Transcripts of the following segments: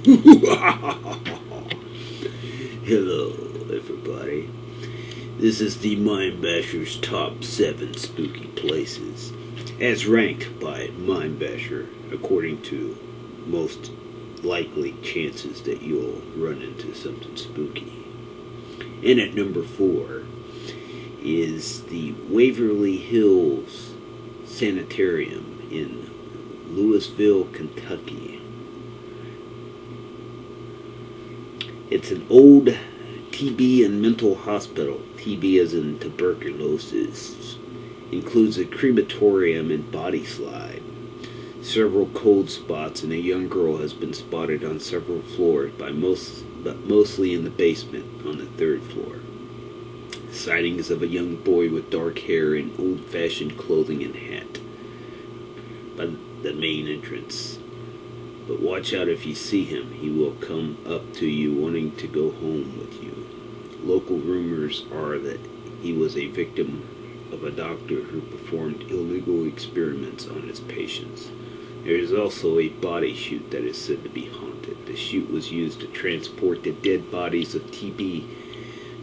Hello, everybody. This is the Mimebasher's Top 7 Spooky Places, as ranked by Mimebasher according to most likely chances that you'll run into something spooky. And at number 4 is the Waverly Hills Sanitarium in Louisville, Kentucky. It's an old TB and mental hospital. TB as in tuberculosis. Includes a crematorium and body slide. Several cold spots, and a young girl has been spotted on several floors, but mostly in the basement on the 3rd floor. Sightings of a young boy with dark hair and old-fashioned clothing and hat by the main entrance. But watch out if you see him. He will come up to you wanting to go home with you. Local rumors are that he was a victim of a doctor who performed illegal experiments on his patients. There is also a body chute that is said to be haunted. The chute was used to transport the dead bodies of TB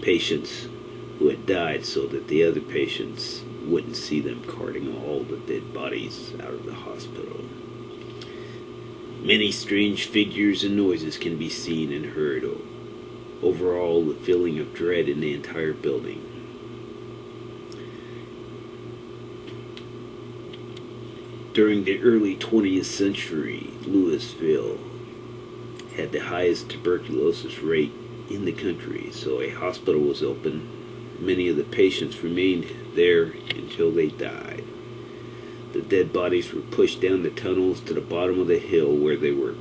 patients who had died so that the other patients wouldn't see them carting all the dead bodies out of the hospital. Many strange figures and noises can be seen and heard. Overall, the feeling of dread in the entire building. During the early 20th century, Louisville had the highest tuberculosis rate in the country, so a hospital was open. Many of the patients remained there until they died. The dead bodies were pushed down the tunnels to the bottom of the hill, where they were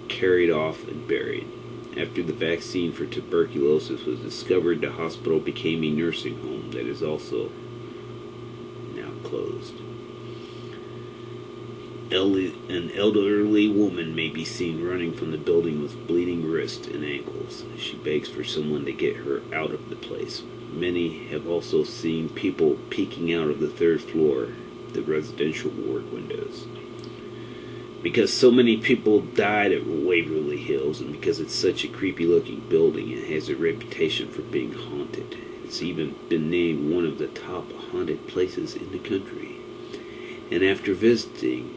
carried off and buried. After the vaccine for tuberculosis was discovered, the hospital became a nursing home that is also now closed. An elderly woman may be seen running from the building with bleeding wrists and ankles. She begs for someone to get her out of the place. Many have also seen people peeking out of the 3rd floor, the residential ward windows. Because so many people died at Waverly Hills, and because it's such a creepy looking building, it has a reputation for being haunted. It's even been named one of the top haunted places in the country. And after visiting,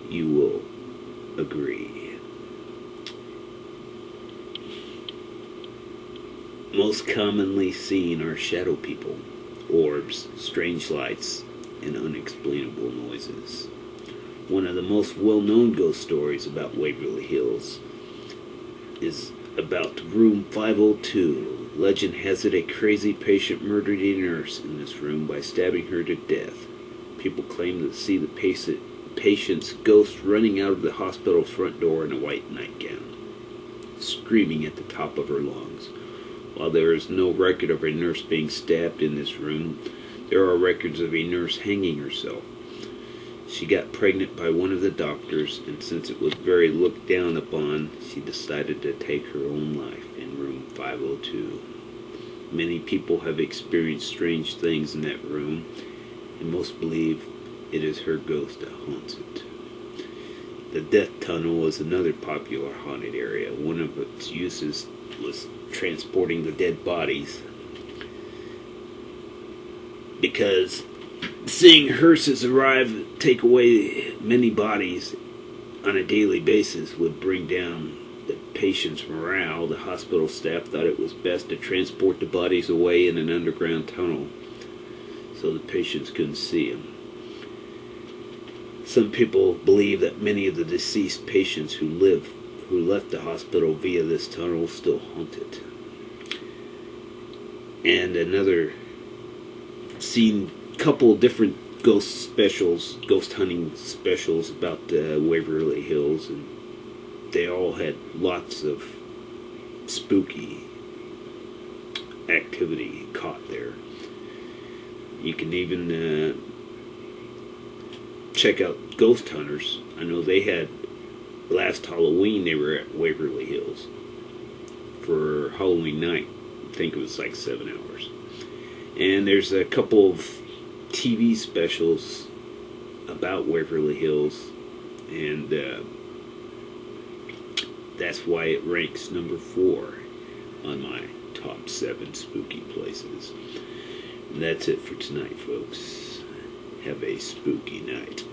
you will agree. Most commonly seen are shadow people, orbs, strange lights, and unexplainable noises. One of the most well-known ghost stories about Waverly Hills is about room 502. Legend has it a crazy patient murdered a nurse in this room by stabbing her to death. People claim to see the patient's ghost running out of the hospital front door in a white nightgown, screaming at the top of her lungs. While there is no record of a nurse being stabbed in this room, there are records of a nurse hanging herself. She got pregnant by one of the doctors, and since it was very looked down upon, she decided to take her own life in room 502. Many people have experienced strange things in that room, and most believe it is her ghost that haunts it. The death tunnel was another popular haunted area. One of its uses was transporting the dead bodies, because seeing hearses arrive, take away many bodies on a daily basis would bring down the patient's morale. The hospital staff thought it was best to transport the bodies away in an underground tunnel so the patients couldn't see them. Some people believe that many of the deceased patients who left the hospital via this tunnel still haunt it. And another seen couple different ghost hunting specials about Waverly Hills, and they all had lots of spooky activity caught there. You can even check out Ghost Hunters. I know they had, last Halloween they were at Waverly Hills for Halloween night. I think it was like 7 hours. And there's a couple of TV specials about Waverly Hills, and That's why it ranks number 4 on my top 7 spooky places. And that's it for tonight, folks. Have a spooky night.